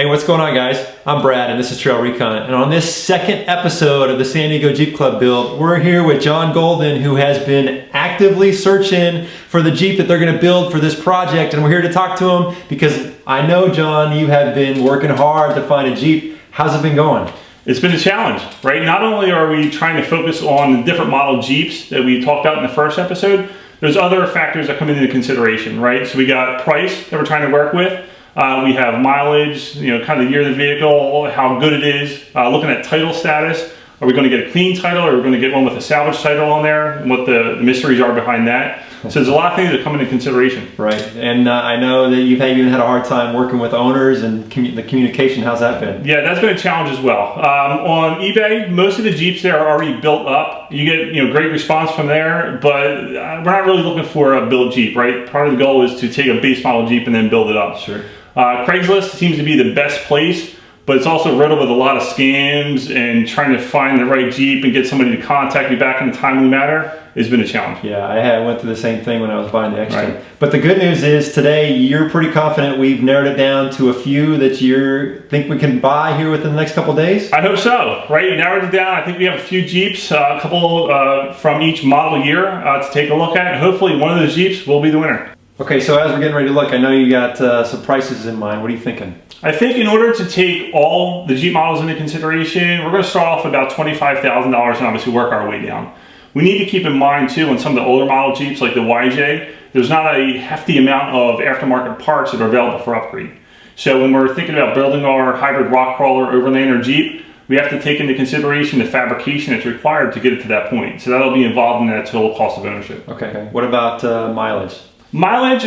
Hey, what's going on, guys? I'm Brad and this is TrailRecon, and on this second episode of the San Diego Jeep Club build, we're here with John Golden, who has been actively searching for the Jeep that they're going to build for this project, and we're here to talk to him because I know, John, you have been working hard to find a Jeep. How's it been going? It's been a challenge, right? Not only are we trying to focus on the different model Jeeps that we talked about in the first episode, there's other factors that come into consideration, right? So we got price that we're trying to work with. We have mileage, kind of the year of the vehicle, how good it is. Looking at title status. Are we going to get a clean title, or are we going to get one with a salvage title on there, and what the mysteries are behind that? So there's a lot of things that come into consideration. Right, and I know that you've even had a hard time working with owners and the communication. How's that been? Yeah, that's been a challenge as well. On eBay, most of the Jeeps there are already built up. You get great response from there, but we're not really looking for a built Jeep, right? Part of the goal is to take a base model Jeep and then build it up. Sure. Craigslist seems to be the best place, but it's also riddled with a lot of scams, and trying to find the right Jeep and get somebody to contact you back in a timely manner has been a challenge. Yeah, I went through the same thing when I was buying the X-Trail. Right. But the good news is today you're pretty confident we've narrowed it down to a few that you think we can buy here within the next couple days? I hope so, right? You narrowed it down. I think we have a few Jeeps, a couple from each model year to take a look at, and hopefully one of those Jeeps will be the winner. Okay, so as we're getting ready to look, I know you got some prices in mind. What are you thinking? I think in order to take all the Jeep models into consideration, we're going to start off about $25,000 and obviously work our way down. We need to keep in mind too, on some of the older model Jeeps like the YJ, there's not a hefty amount of aftermarket parts that are available for upgrade. So when we're thinking about building our hybrid rock crawler, overlander Jeep, we have to take into consideration the fabrication that's required to get it to that point. So that'll be involved in that total cost of ownership. Okay. What about mileage? Mileage,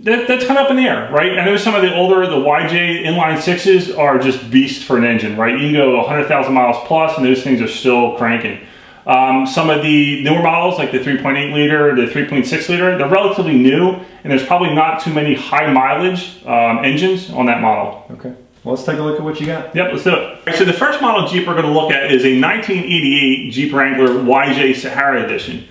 that's kind of up in the air, right? I know some of the older, the YJ inline 6s are just beasts for an engine, right? You can go 100,000 miles plus and those things are still cranking. Some of the newer models, like the 3.8 liter, the 3.6 liter, they're relatively new, and there's probably not too many high mileage engines on that model. Okay. Well, let's take a look at what you got. Yep, let's do it. Right, so the first model Jeep we're going to look at is a 1988 Jeep Wrangler YJ Sahara Edition.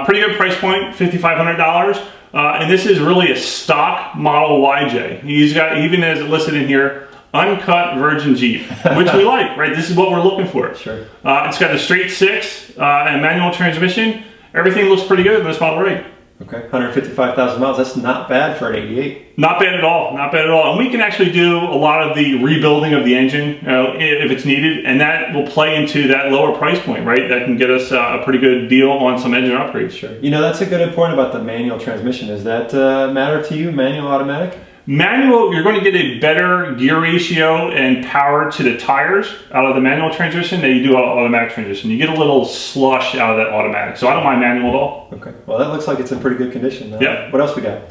Pretty good price point, $5,500. And this is really a stock model YJ. He's got, even as listed in here, uncut virgin Jeep, which we like, right? This is what we're looking for. Sure. It's got a straight 6 and manual transmission. Everything looks pretty good in this model rig. Okay, 155,000 miles. That's not bad for an 88. Not bad at all, not bad at all. And we can actually do a lot of the rebuilding of the engine if it's needed, and that will play into that lower price point, right? That can get us a pretty good deal on some engine upgrades. Sure. That's a good point about the manual transmission. Does that matter to you, manual, automatic? Manual, you're going to get a better gear ratio and power to the tires out of the manual transmission than you do out of automatic transmission. You get a little slush out of that automatic, so I don't mind manual at all. Okay, well that looks like it's in pretty good condition. Yeah. What else we got?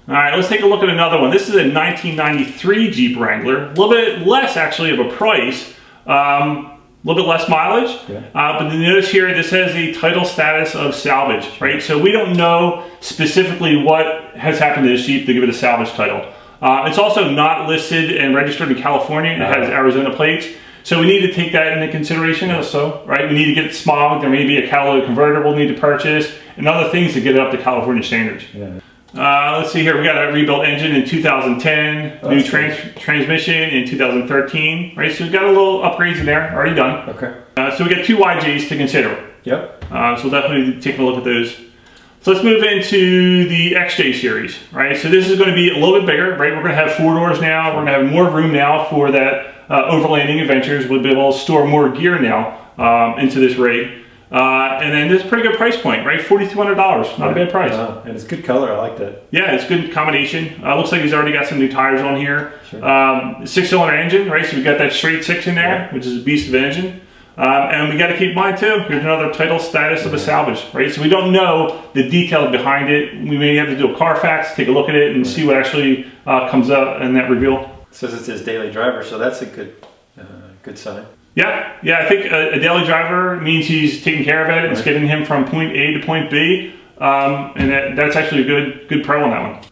All right, let's take a look at another one. This is a 1993 Jeep Wrangler. A little bit less actually of a price. A little bit less mileage, yeah. But notice here, this has the title status of salvage, right? So we don't know specifically what has happened to this Jeep to give it a salvage title. It's also not listed and registered in California. It has Arizona plates. So we need to take that into consideration also, right? We need to get it smogged. There may be a catalytic converter we'll need to purchase and other things to get it up to California standards. Yeah. Let's see here. We got a rebuilt engine in 2010, new transmission in 2013, right? So we've got a little upgrades in there, already done. Okay. So we got 2 YJs to consider. Yep. So we'll definitely take a look at those. So let's move into the XJ series, right? So this is going to be a little bit bigger, right? We're going to have 4 doors now. We're going to have more room now for that overlanding adventures. We'll be able to store more gear now into this rig. And then this is a pretty good price point, right? $4,200, not a bad price. And it's good color, I like that. Yeah, it's good combination. Looks like he's already got some new tires on here. Sure. 6-cylinder engine, right? So we got that straight 6 in there, which is a beast of an engine. And we got to keep in mind too, here's another title status of a salvage, right? So we don't know the details behind it. We may have to do a Carfax, take a look at it, and see what actually comes out in that reveal. It says it's his daily driver, so that's a good sign. Yeah, I think a daily driver means he's taking care of it. It's getting him from point A to point B, and that's actually a good pro on that one.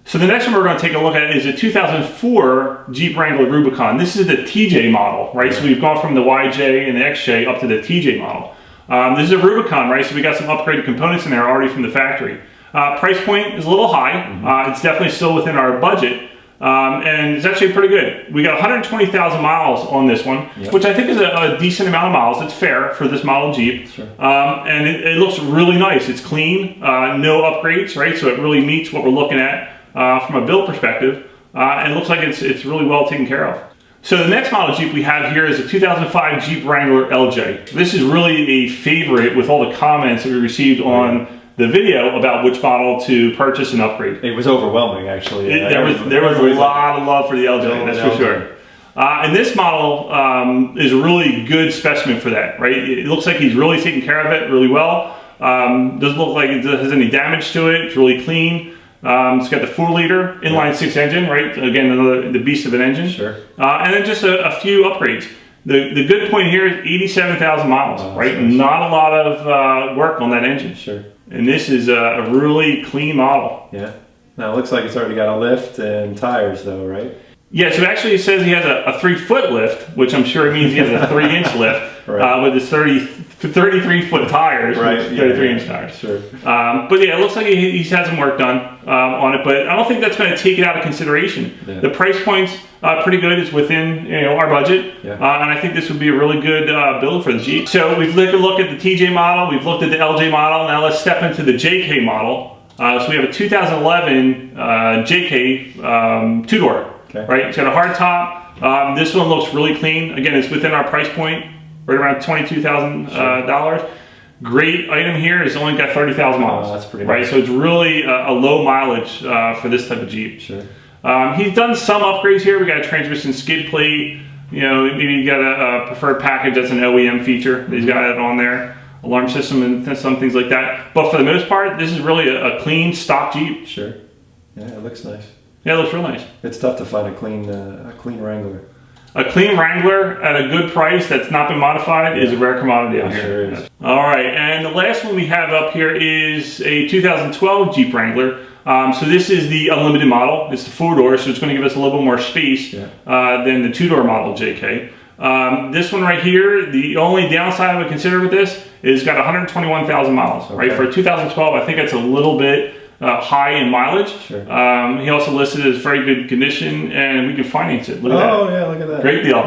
So the next one we're going to take a look at is a 2004 Jeep Wrangler Rubicon. This is the TJ model, right? So we've gone from the YJ and the XJ up to the TJ model. This is a Rubicon, right? So we got some upgraded components in there already from the factory. Price point is a little high. It's definitely still within our budget. And it's actually pretty good. We got 120,000 miles on this one, which I think is a decent amount of miles. It's fair for this model Jeep. Sure. And it looks really nice. It's clean, no upgrades, right? So it really meets what we're looking at from a build perspective. And it looks like it's really well taken care of. So the next model Jeep we have here is a 2005 Jeep Wrangler LJ. This is really a favorite with all the comments that we received on the video about which model to purchase and upgrade. It was overwhelming, actually. There was a lot of love for the LJ, that's for sure. And this model is a really good specimen for that, right? It looks like he's really taken care of it really well. Doesn't look like it has any damage to it. It's really clean. It's got the 4-liter inline 6 engine, right? Again, the beast of an engine. Sure. And then just a few upgrades. The good point here is 87,000 miles, right? Nice. Not a lot of work on that engine. Sure. And this is a really clean model. Yeah. Now it looks like it's already got a lift and tires though, right? Yeah, so actually it says he has a 3-foot lift, which I'm sure means he has a 3-inch lift with his 33-foot tires, right? 33-inch tires. Sure. But yeah, it looks like he's had some work done on it, but I don't think that's going to take it out of consideration. Yeah. The price point's pretty good. It's within our budget, and I think this would be a really good build for the Jeep. So we've taken a look at the TJ model, we've looked at the LJ model. Now let's step into the JK model. So we have a 2011 JK two-door. Okay. Right, it's got a hard top. This one looks really clean. Again, it's within our price point, right around $22,000. Great item here. It's only got 30,000 miles. That's pretty right. Nice. So it's really a low mileage for this type of Jeep. Sure. He's done some upgrades here. We got a transmission skid plate. Maybe you got a preferred package. That's an OEM feature. He's got it on there. Alarm system and some things like that. But for the most part, this is really a clean stock Jeep. Sure. Yeah, it looks nice. Yeah, it looks real nice. It's tough to find a clean Wrangler. A clean Wrangler at a good price that's not been modified is a rare commodity out here. Sure is. All right, and the last one we have up here is a 2012 Jeep Wrangler. So this is the unlimited model. It's the 4-door, so it's going to give us a little bit more space than the 2-door model JK. This one right here, the only downside I would consider with this is got 121,000 miles. Right, for 2012, I think it's a little bit high in mileage. Sure. He also listed as very good condition, and we can finance it. Look at that. Oh yeah, look at that. Great deal.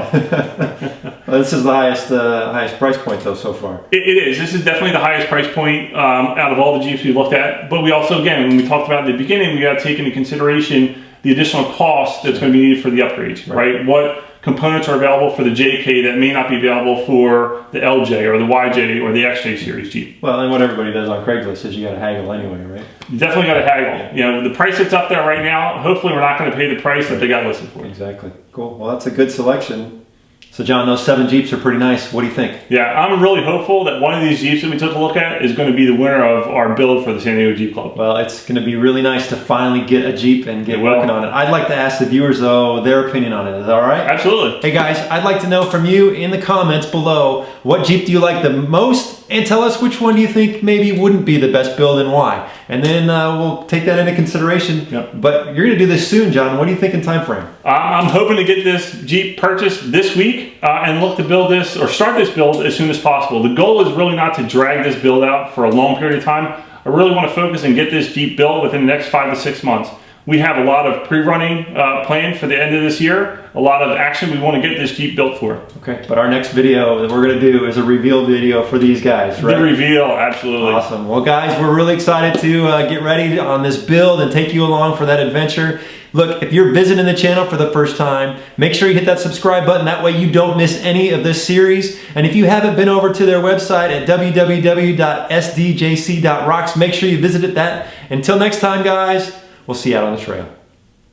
Well, this is the highest price point though so far. It is. This is definitely the highest price point out of all the Jeeps we looked at. But we also, again, when we talked about in the beginning, we got to take into consideration the additional cost that's going to be needed for the upgrades, right? What components are available for the JK that may not be available for the LJ or the YJ or the XJ series Jeep. Well, and what everybody does on Craigslist is you got to haggle anyway, right? You definitely got to haggle. The price that's up there right now, hopefully we're not going to pay the price that they got listed for. Exactly. Cool. Well, that's a good selection. So John, those 7 Jeeps are pretty nice. What do you think? Yeah, I'm really hopeful that one of these Jeeps that we took a look at is going to be the winner of our build for the San Diego Jeep Club. Well, it's going to be really nice to finally get a Jeep and get working on it. I'd like to ask the viewers, though, their opinion on it. Is that all right? Absolutely. Hey, guys, I'd like to know from you in the comments below, what Jeep do you like the most? And tell us which one do you think maybe wouldn't be the best build and why. And then we'll take that into consideration. Yep. But you're going to do this soon, John. What do you think in time frame? I'm hoping to get this Jeep purchased this week and look to build this or start this build as soon as possible. The goal is really not to drag this build out for a long period of time. I really want to focus and get this Jeep built within the next 5 to 6 months. We have a lot of pre-running planned for the end of this year. A lot of action we want to get this Jeep built for. Okay, but our next video that we're going to do is a reveal video for these guys, right? The reveal, absolutely. Awesome. Well, guys, we're really excited to get ready on this build and take you along for that adventure. Look, if you're visiting the channel for the first time, make sure you hit that subscribe button. That way you don't miss any of this series. And if you haven't been over to their website at www.sdjc.rocks, make sure you visited that. Until next time, guys, we'll see you out on the trail.